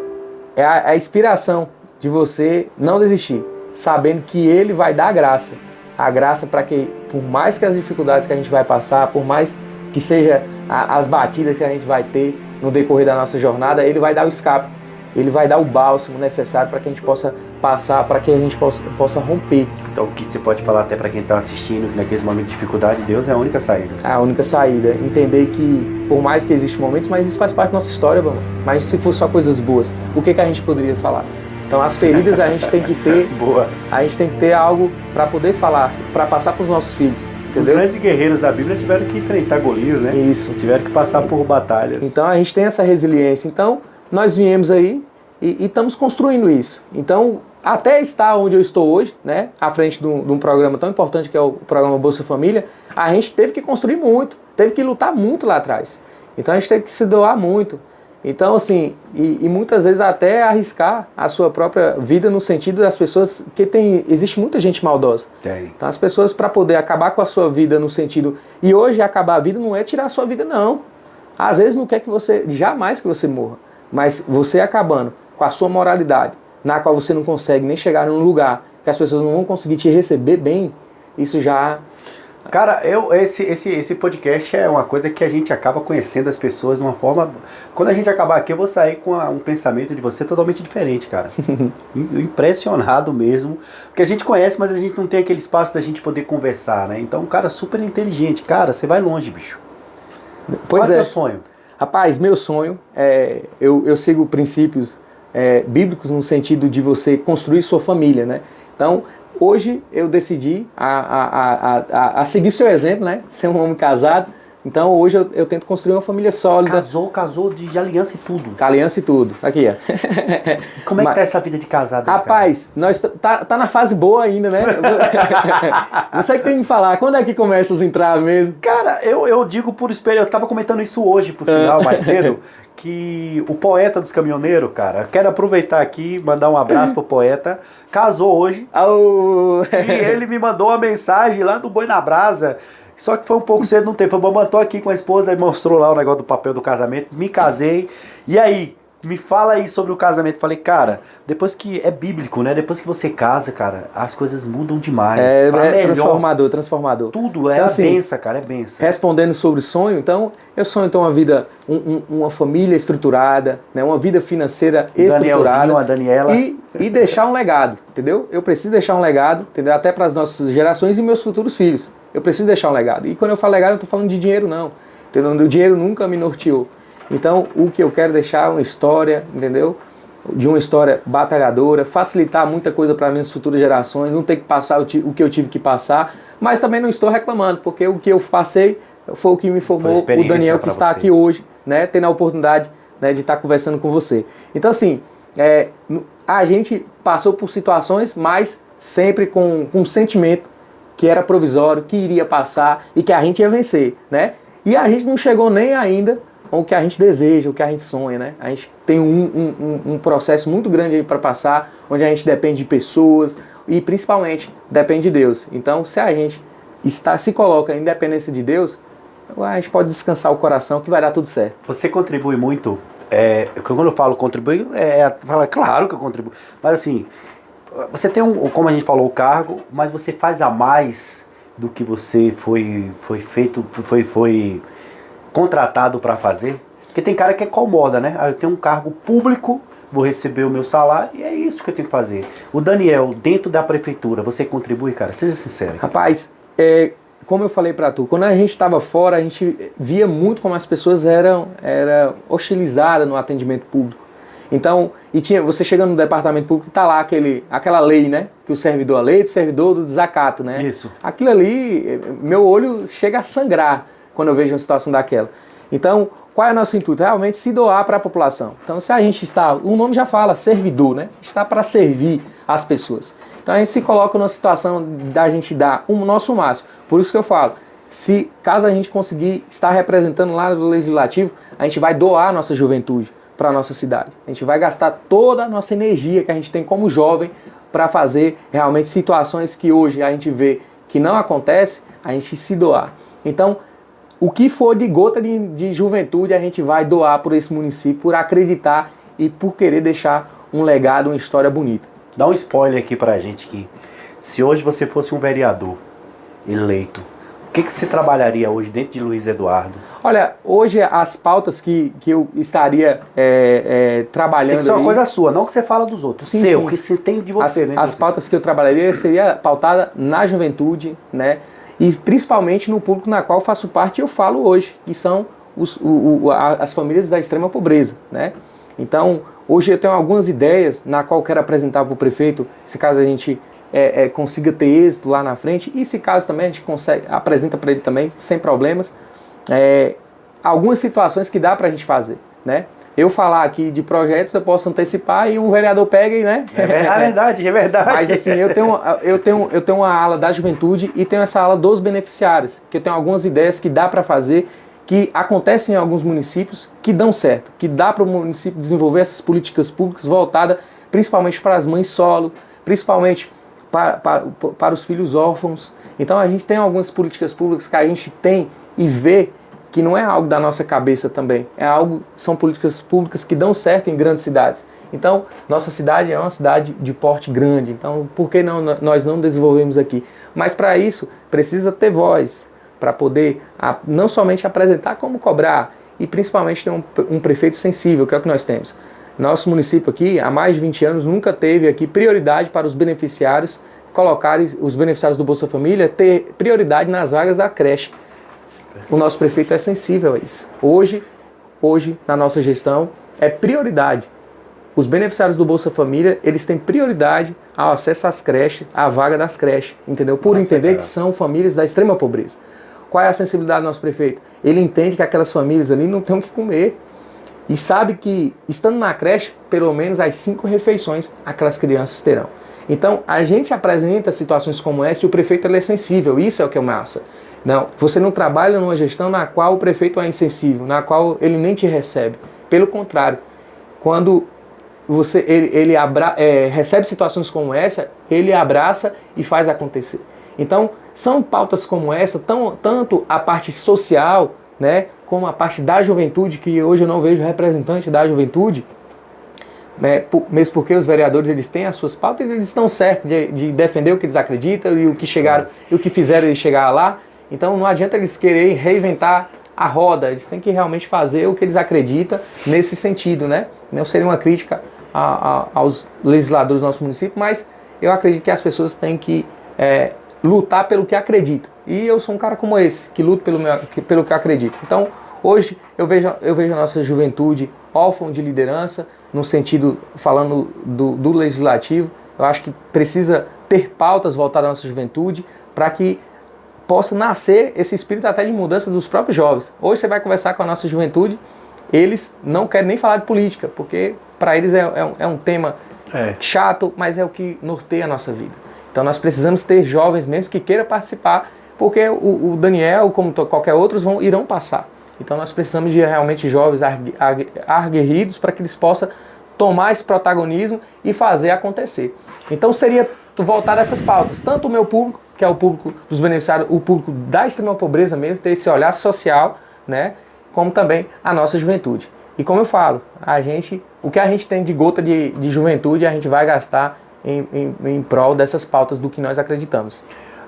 a inspiração de você não desistir, sabendo que Ele vai dar a graça para que, por mais que as dificuldades que a gente vai passar, por mais que seja as batidas que a gente vai ter no decorrer da nossa jornada, Ele vai dar o escape, Ele vai dar o bálsamo necessário para que a gente possa passar, para que a gente possa romper. Então o que você pode falar até para quem está assistindo, que naqueles momentos de dificuldade, Deus é a única saída? A única saída, entender que por mais que existam momentos, mas isso faz parte da nossa história, mano. Mas se fosse só coisas boas, o que a gente poderia falar? Então as feridas a gente tem que ter, Boa. A gente tem que ter algo para poder falar, para passar para os nossos filhos. Entendeu? Os grandes guerreiros da Bíblia tiveram que enfrentar Golias, né? Isso. Tiveram que passar por batalhas. Então a gente tem essa resiliência. Então nós viemos aí e estamos construindo isso. Então até estar onde eu estou hoje, né, à frente de um programa tão importante que é o programa Bolsa Família, a gente teve que construir muito, teve que lutar muito lá atrás. Então a gente teve que se doar muito. Então, assim, e muitas vezes até arriscar a sua própria vida no sentido das pessoas, que existe muita gente maldosa. Tem. Então as pessoas, para poder acabar com a sua vida no sentido... E hoje acabar a vida não é tirar a sua vida, não. Às vezes não quer que você, jamais que você morra, mas você acabando com a sua moralidade, na qual você não consegue nem chegar num lugar que as pessoas não vão conseguir te receber bem, isso já... Cara, esse podcast é uma coisa que a gente acaba conhecendo as pessoas de uma forma... Quando a gente acabar aqui, eu vou sair com um pensamento de você totalmente diferente, cara. Impressionado mesmo. Porque a gente conhece, mas a gente não tem aquele espaço da gente poder conversar, né? Então, um cara super inteligente. Cara, você vai longe, bicho. Pois Qual é o teu sonho? Rapaz, meu sonho é... Eu sigo princípios bíblicos no sentido de você construir sua família, né? Então... Hoje eu decidi a seguir seu exemplo, né? Ser um homem casado. Então hoje eu tento construir uma família sólida. Casou de aliança e tudo. Aliança e tudo. Aqui, ó. Como é que tá essa vida de casado? Rapaz, nós tá na fase boa ainda, né? Você que tem que me falar, quando é que começa os entraves mesmo? Cara, eu digo por experiência, eu tava comentando isso hoje, por sinal, mais cedo, que o poeta dos caminhoneiros, cara, quero aproveitar aqui, mandar um abraço pro poeta, casou hoje, e ele me mandou uma mensagem lá do Boi na Brasa, só que foi um pouco cedo, não teve, falou, tô aqui com a esposa, e mostrou lá o negócio do papel do casamento, me casei, e aí, Me fala aí sobre o casamento. Falei, cara, depois que é bíblico, né? Depois que você casa, cara, as coisas mudam demais. Transformador, transformador. Tudo é então, assim, benção, cara, é benção. Respondendo sobre sonho, então, eu sonho então uma vida, uma família estruturada, né? Uma vida financeira estruturada. A Daniela. E deixar um legado, entendeu? Eu preciso deixar um legado, entendeu? Até para as nossas gerações e meus futuros filhos. Eu preciso deixar um legado. E quando eu falo legado, eu não estou falando de dinheiro, não. Entendeu? O dinheiro nunca me norteou. Então, o que eu quero deixar é uma história, entendeu? De uma história batalhadora, facilitar muita coisa para minhas futuras gerações, não ter que passar o que eu tive que passar, mas também não estou reclamando, porque o que eu passei foi o que me formou o Daniel que está aqui hoje, né? Tendo a oportunidade, né, de estar conversando com você. Então, assim, a gente passou por situações, mas sempre com um sentimento que era provisório, que iria passar e que a gente ia vencer, né? E a gente não chegou nem ainda o que a gente deseja, o que a gente sonha, né? A gente tem um processo muito grande aí para passar, onde a gente depende de pessoas e principalmente depende de Deus. Então, se a gente se coloca em dependência de Deus, a gente pode descansar o coração que vai dar tudo certo. Você contribui muito, quando eu falo contribuir, claro que eu contribuo, mas assim, você tem como a gente falou, o cargo, mas você faz a mais do que você foi contratado para fazer? Porque tem cara que incomoda, né? Eu tenho um cargo público, vou receber o meu salário e é isso que eu tenho que fazer. O Daniel, dentro da prefeitura, você contribui, cara? Seja sincero. Rapaz, como eu falei para tu, quando a gente estava fora, a gente via muito como as pessoas eram hostilizadas no atendimento público. Então, você chega no departamento público e tá lá aquela lei, né? Que a lei do servidor do desacato, né? Isso. Aquilo ali, meu olho chega a sangrar quando eu vejo uma situação daquela. Então, qual é o nosso intuito? Realmente se doar para a população. Então, se a gente está, o nome já fala, servidor, né? Está para servir as pessoas. Então, a gente se coloca numa situação da gente dar o nosso máximo. Por isso que eu falo, caso a gente conseguir estar representando lá no Legislativo, a gente vai doar a nossa juventude para a nossa cidade. A gente vai gastar toda a nossa energia que a gente tem como jovem para fazer realmente situações que hoje a gente vê que não acontece, a gente se doar. Então, o que for de gota de juventude a gente vai doar por esse município, por acreditar e por querer deixar um legado, uma história bonita. Dá um spoiler aqui pra gente que se hoje você fosse um vereador eleito, o que você trabalharia hoje dentro de Luiz Eduardo? Olha, hoje as pautas que eu estaria trabalhando... Tem que ser uma coisa sua, não que você fala dos outros. Sim. Que você tem de você, né? As pautas que eu trabalharia seria pautada na juventude, né? E principalmente no público na qual faço parte e eu falo hoje, que são as famílias da extrema pobreza, né? Então, hoje eu tenho algumas ideias na qual eu quero apresentar para o prefeito, se caso a gente consiga ter êxito lá na frente, e se caso também a gente apresenta para ele também, sem problemas, algumas situações que dá para a gente fazer, né? Eu falar aqui de projetos, eu posso antecipar e um vereador pega e, né? É verdade, é verdade. Mas assim, eu tenho uma ala da juventude e tenho essa ala dos beneficiários, que eu tenho algumas ideias que dá para fazer, que acontecem em alguns municípios, que dão certo, que dá para o município desenvolver essas políticas públicas voltadas principalmente para as mães solo, principalmente para os filhos órfãos. Então a gente tem algumas políticas públicas que a gente tem e vê que não é algo da nossa cabeça também, são políticas públicas que dão certo em grandes cidades. Então, nossa cidade é uma cidade de porte grande, então por que nós não desenvolvemos aqui? Mas para isso, precisa ter voz, para poder não somente apresentar, como cobrar, e principalmente ter um prefeito sensível, que é o que nós temos. Nosso município aqui, há mais de 20 anos, nunca teve aqui prioridade para os beneficiários, colocarem os beneficiários do Bolsa Família, ter prioridade nas vagas da creche. O nosso prefeito é sensível a isso. Hoje, na nossa gestão, é prioridade. Os beneficiários do Bolsa Família, eles têm prioridade ao acesso às creches, à vaga das creches, entendeu? Por entender que são famílias da extrema pobreza. Qual é a sensibilidade do nosso prefeito? Ele entende que aquelas famílias ali não têm o que comer. E sabe que, estando na creche, pelo menos as 5 refeições aquelas crianças terão. Então, a gente apresenta situações como essa e o prefeito ele é sensível. Isso é o que é massa. Não, você não trabalha numa gestão na qual o prefeito é insensível, na qual ele nem te recebe. Pelo contrário, quando ele recebe situações como essa, ele abraça e faz acontecer. Então, são pautas como essa, tanto a parte social, né, como a parte da juventude, que hoje eu não vejo representante da juventude, né, mesmo porque os vereadores eles têm as suas pautas e eles estão certos de defender o que eles acreditam e o que chegaram e o que fizeram eles chegar lá. Então não adianta eles quererem reinventar a roda, eles têm que realmente fazer o que eles acreditam nesse sentido, né? Não seria uma crítica aos legisladores do nosso município, mas eu acredito que as pessoas têm que lutar pelo que acreditam. E eu sou um cara como esse, que luta pelo que eu acredito. Então, hoje eu vejo a nossa juventude órfã de liderança, no sentido, falando do legislativo. Eu acho que precisa ter pautas voltadas à nossa juventude para que possa nascer esse espírito até de mudança dos próprios jovens. Hoje você vai conversar com a nossa juventude, eles não querem nem falar de política, porque para eles é um tema chato, mas é o que norteia a nossa vida. Então nós precisamos ter jovens mesmo que queiram participar, porque o Daniel, como qualquer outros, irão passar. Então nós precisamos de realmente jovens aguerridos para que eles possam tomar esse protagonismo e fazer acontecer. Então seria voltar a essas pautas, tanto o meu público, que é o público dos beneficiários, o público da extrema pobreza mesmo, ter esse olhar social, né, como também a nossa juventude. E como eu falo, o que a gente tem de gota de juventude, a gente vai gastar em prol dessas pautas do que nós acreditamos.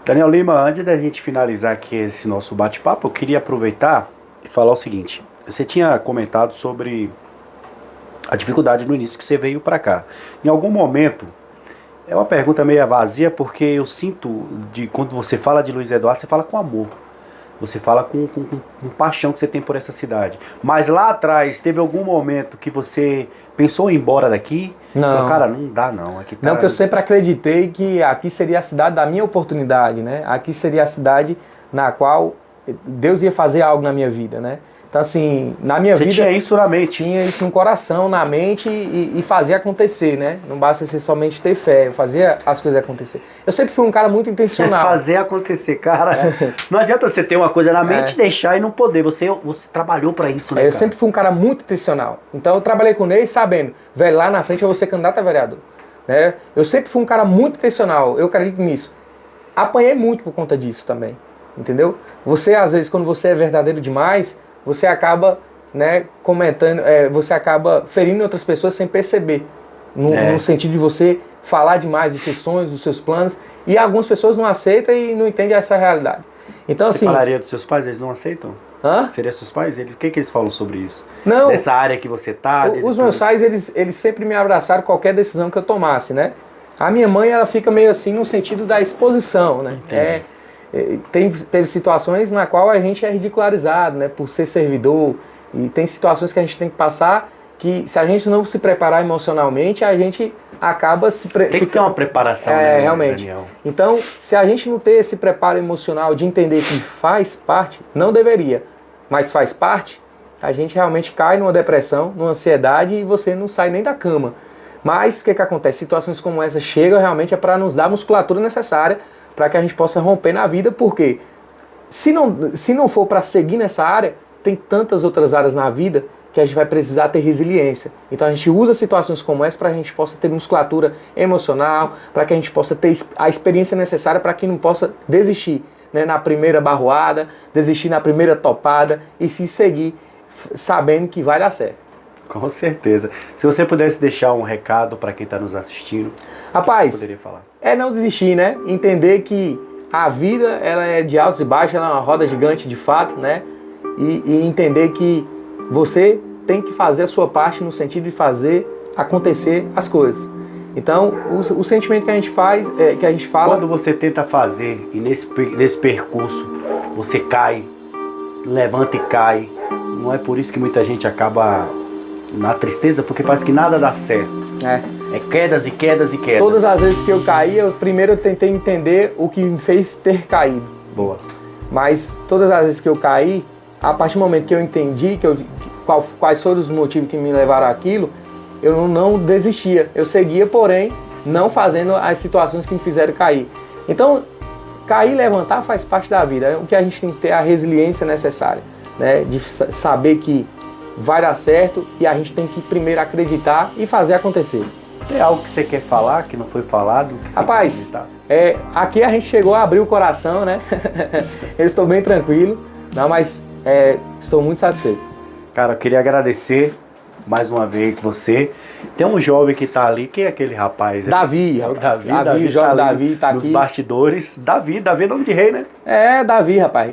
Daniel Lima, antes da gente finalizar aqui esse nosso bate-papo, eu queria aproveitar e falar o seguinte. Você tinha comentado sobre a dificuldade no início que você veio para cá. Em algum momento, é uma pergunta meio vazia, porque eu sinto, quando você fala de Luiz Eduardo, você fala com amor. Você fala com paixão que você tem por essa cidade. Mas lá atrás, teve algum momento que você pensou em ir embora daqui? Não. Você falou, cara, não dá não. Aqui tá... Não, porque eu sempre acreditei que aqui seria a cidade da minha oportunidade, né? Aqui seria a cidade na qual Deus ia fazer algo na minha vida, né? Então, assim, na minha vida... Você tinha isso na mente? Tinha isso no coração, na mente e fazia acontecer, né? Não basta ser somente ter fé, eu fazia as coisas acontecer. Eu sempre fui um cara muito intencional. Fazer acontecer, cara. Não adianta você ter uma coisa na mente e deixar e não poder. Você trabalhou pra isso, né, Eu cara? sempre fui um cara muito intencional. Então, eu trabalhei com ele sabendo, velho, lá na frente eu vou ser candidato a vereador. Né? Eu sempre fui um cara muito intencional, eu acredito nisso. Apanhei muito por conta disso também, entendeu? Você, às vezes, quando você é verdadeiro demais... você acaba, né, comentando, você acaba ferindo outras pessoas sem perceber. No sentido de você falar demais dos seus sonhos, dos seus planos, e algumas pessoas não aceitam e não entendem essa realidade. Então, você assim, falaria dos seus pais, eles não aceitam? Hã? Seria seus pais? O que eles falam sobre isso? Não. Dessa área que você tá? Os meus pais, eles sempre me abraçaram qualquer decisão que eu tomasse, né? A minha mãe, ela fica meio assim no sentido da exposição, né? Teve situações na qual a gente é ridicularizado, né, por ser servidor, e tem situações que a gente tem que passar que, se a gente não se preparar emocionalmente, a gente acaba Tem que ter uma preparação, né, realmente. Daniel? Então, se a gente não ter esse preparo emocional de entender que faz parte, não deveria, mas faz parte, a gente realmente cai numa depressão, numa ansiedade e você não sai nem da cama. Mas o que acontece? Situações como essa chegam realmente para nos dar a musculatura necessária para que a gente possa romper na vida, porque se não for para seguir nessa área, tem tantas outras áreas na vida que a gente vai precisar ter resiliência. Então a gente usa situações como essa para a gente possa ter musculatura emocional, para que a gente possa ter a experiência necessária para que não possa desistir, né, na primeira barroada, desistir na primeira topada e se seguir sabendo que vai dar certo. Com certeza. Se você pudesse deixar um recado para quem está nos assistindo, rapaz, o que você poderia falar? Não desistir, né? Entender que a vida ela é de altos e baixos, ela é uma roda gigante de fato, né? E entender que você tem que fazer a sua parte no sentido de fazer acontecer as coisas. Então, o sentimento que a gente faz, que a gente fala... Quando você tenta fazer e nesse percurso você cai, levanta e cai, não é por isso que muita gente acaba na tristeza, porque parece que nada dá certo. É quedas e quedas e quedas. Todas as vezes que eu caí, primeiro eu tentei entender o que me fez ter caído. Boa. Mas todas as vezes que eu caí, a partir do momento que eu entendi quais foram os motivos que me levaram àquilo, eu não desistia. Eu seguia, porém, não fazendo as situações que me fizeram cair. Então, cair e levantar faz parte da vida. O que a gente tem que ter é a resiliência necessária, né? De saber que vai dar certo e a gente tem que primeiro acreditar e fazer acontecer. Tem algo que você quer falar, que não foi falado? Que você rapaz, aqui a gente chegou a abrir o coração, né? Eu estou bem tranquilo, não, mas estou muito satisfeito. Cara, eu queria agradecer mais uma vez você. Tem um jovem que tá ali, quem é aquele rapaz? Davi, é o rapaz. Davi, o jovem ali Davi tá nos aqui. bastidores. Davi é nome de rei, né? É, Davi, rapaz.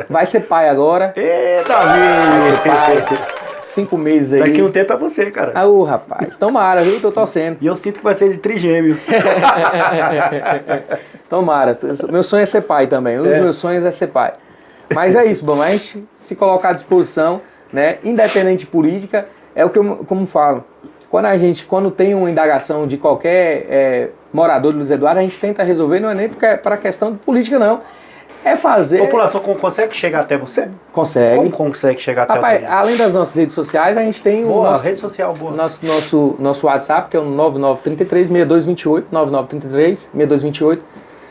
Vai ser pai agora. Ê, Vai ser Davi! pai. 5 meses aí. Daqui um tempo é você, cara. Ah, ô, rapaz. Tomara, viu? Tô torcendo. E eu sinto que vai ser de trigêmeos. Tomara. Meu sonho é ser pai também. Um dos meus sonhos é ser pai. Mas é isso, bom. A gente se colocar à disposição, né? Independente de política, é o que eu como falo. Quando tem uma indagação de qualquer morador de Luiz Eduardo, a gente tenta resolver, não é nem para questão de política, não. É fazer... A população consegue chegar até você? Consegue. Como consegue chegar até Rapaz, você? além das nossas redes sociais, a gente tem Boa, o nosso, rede social boa. nosso WhatsApp, que é o 9933-6228, 9933-6228.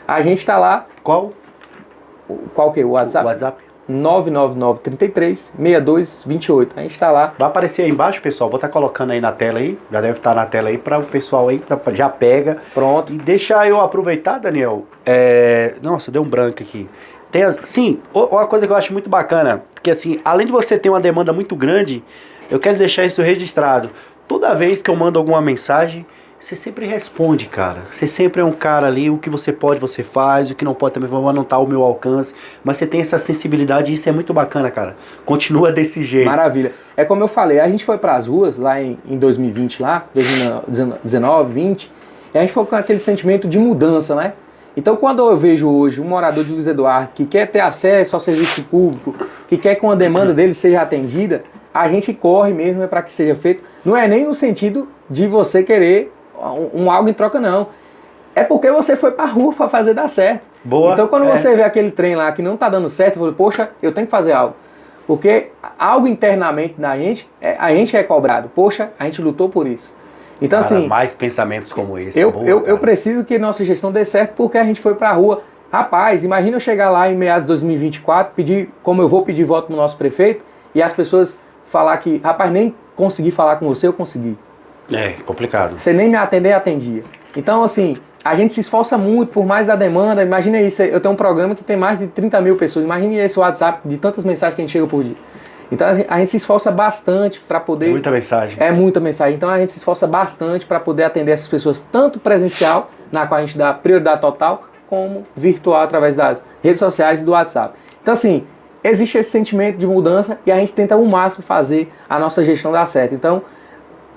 A gente está lá. Qual? Qual que é o WhatsApp? O WhatsApp. 99933-6228. A gente está lá. Vai aparecer aí embaixo, pessoal. Vou estar colocando aí na tela aí. Já deve estar na tela aí para o pessoal aí. Já pega. Pronto. E deixa eu aproveitar, Daniel. Nossa, deu um branco aqui. Sim, uma coisa que eu acho muito bacana, que assim, além de você ter uma demanda muito grande, eu quero deixar isso registrado. Toda vez que eu mando alguma mensagem, você sempre responde, cara. Você sempre é um cara ali, o que você pode, você faz, o que não pode também não tá ao meu alcance. Mas você tem essa sensibilidade e isso é muito bacana, cara. Continua desse jeito. Maravilha. É como eu falei, a gente foi para as ruas lá em 2020, lá, 2019, 20, e a gente foi com aquele sentimento de mudança, né? Então, quando eu vejo hoje um morador de Luiz Eduardo que quer ter acesso ao serviço público, que quer que uma demanda dele seja atendida, a gente corre mesmo para que seja feito. Não é nem no sentido de você querer algo em troca, não. É porque você foi para a rua para fazer dar certo. Boa. Então, quando você vê aquele trem lá que não está dando certo, você fala, poxa, eu tenho que fazer algo. Porque algo internamente da gente, a gente é cobrado. Poxa, a gente lutou por isso. Então, cara, assim, mais pensamentos como esse. Eu preciso que nossa gestão dê certo porque a gente foi pra rua. Rapaz, imagina eu chegar lá em meados de 2024, como eu vou pedir voto no nosso prefeito, e as pessoas falar que, rapaz, nem consegui falar com você, eu consegui. É, complicado. Você nem me atender, atendia. Então, assim, a gente se esforça muito por mais da demanda. Imagina isso, eu tenho um programa que tem mais de 30 mil pessoas. Imagine esse WhatsApp de tantas mensagens que a gente chega por dia. Então a gente se esforça bastante para poder... Muita mensagem. É muita mensagem. Então a gente se esforça bastante para poder atender essas pessoas, tanto presencial, na qual a gente dá prioridade total, como virtual através das redes sociais e do WhatsApp. Então assim, existe esse sentimento de mudança e a gente tenta ao máximo fazer a nossa gestão dar certo. Então,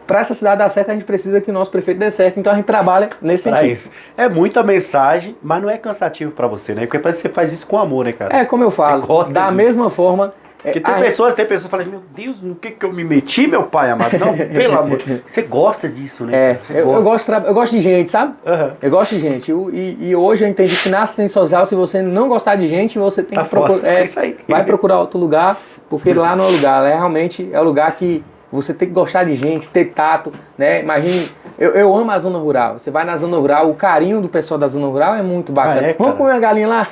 para essa cidade dar certo, a gente precisa que o nosso prefeito dê certo. Então a gente trabalha nesse sentido. Isso. É muita mensagem, mas não é cansativo para você, né? Porque parece que você faz isso com amor, né, cara? É como eu falo, da mesma forma... Porque tem pessoas que falam, meu Deus, no que eu me meti, meu pai amado? Não, pelo amor. Você gosta disso, né? Eu gosto de gente, sabe? Uhum. Eu gosto de gente. E hoje eu entendi que na assistência social, se você não gostar de gente, você tem que procurar. É isso aí. Vai procurar outro lugar, porque lá não é lugar. Realmente é o lugar que você tem que gostar de gente, ter tato, né? Imagine, eu amo a zona rural. Você vai na zona rural, o carinho do pessoal da zona rural é muito bacana. Vamos comer uma galinha lá?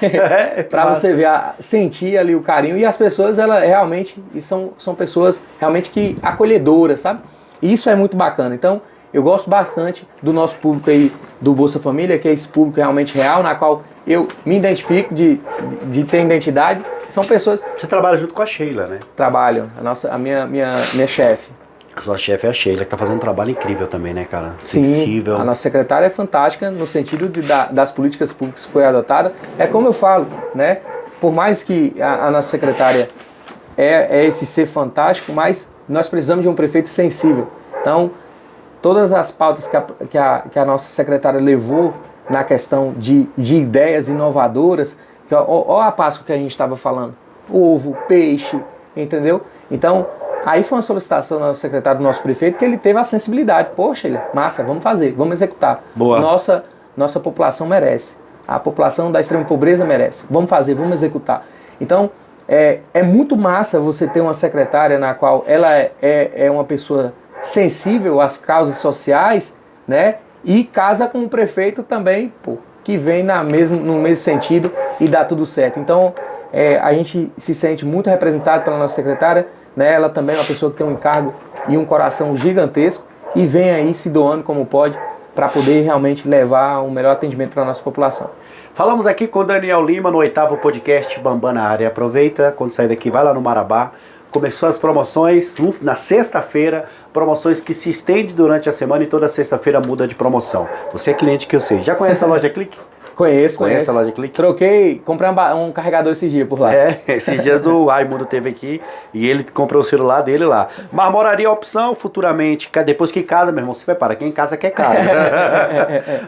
Pra você ver, sentir ali o carinho. E as pessoas, elas realmente são pessoas realmente que acolhedoras, sabe? E isso é muito bacana. Então, eu gosto bastante do nosso público aí, do Bolsa Família, que é esse público realmente real, na qual eu me identifico de ter identidade. São pessoas... Você trabalha junto com a Sheila, né? Trabalho. A minha chefe. A sua chefe é a Sheila, que tá fazendo um trabalho incrível também, né, cara? Sim, sensível. A nossa secretária é fantástica no sentido das políticas públicas que foi adotada. É como eu falo, né? Por mais que a nossa secretária é esse ser fantástico, mas nós precisamos de um prefeito sensível. Então, todas as pautas que a nossa secretária levou na questão de ideias inovadoras, olha a Páscoa que a gente estava falando, ovo, peixe, entendeu? Então, aí foi uma solicitação do nosso secretário, do nosso prefeito, que ele teve a sensibilidade. Poxa, ele, massa, vamos fazer, vamos executar. Boa. Nossa população merece. A população da extrema pobreza merece. Vamos fazer, vamos executar. Então, é muito massa você ter uma secretária na qual ela é uma pessoa sensível às causas sociais, né? E casa com o prefeito também, pô, que vem no mesmo sentido e dá tudo certo. Então, a gente se sente muito representado pela nossa secretária, né? Ela também é uma pessoa que tem um encargo e um coração gigantesco e vem aí se doando como pode para poder realmente levar um melhor atendimento para a nossa população. Falamos aqui com Daniel Lima no 8º podcast Bambam na Área. Aproveita, quando sair daqui, vai lá no Marabá, Começou as promoções na sexta-feira, promoções que se estendem durante a semana e toda sexta-feira muda de promoção. Você é cliente que eu sei. Já conhece a loja Clique? Conheço. Conhece a loja Clique? Comprei um carregador esse dia por lá. Esses dias o Raimundo teve aqui e ele comprou o celular dele lá. Marmoraria Opção, futuramente, depois que casa, meu irmão, se prepara, quem em casa quer casa.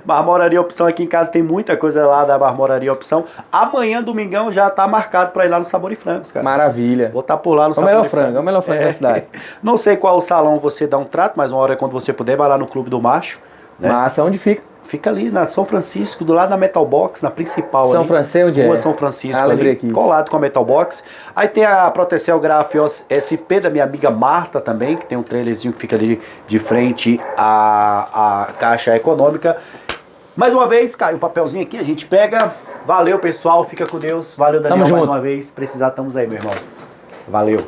Marmoraria Opção, aqui em casa tem muita coisa lá da Marmoraria Opção. Amanhã, domingão, já tá marcado pra ir lá no Sabor e Frangos, cara. Maravilha. Vou estar por lá no Sabor e Frangos. É o melhor frango da cidade. Não sei qual salão você dá um trato, mas uma hora quando você puder, vai lá no Clube do Macho. Né? Massa, onde fica? Fica ali na São Francisco, do lado da Metal Box, na principal. São Francisco, onde é? Rua São Francisco, lembrei ali, aqui. colado com a Metal Box. Aí tem a Protecel Grafos SP da minha amiga Marta também, que tem um trailerzinho que fica ali de frente à Caixa Econômica. Mais uma vez, caiu o papelzinho aqui, a gente pega. Valeu, pessoal, fica com Deus. Valeu, Daniel, mais uma vez. Precisar, estamos aí, meu irmão. Valeu.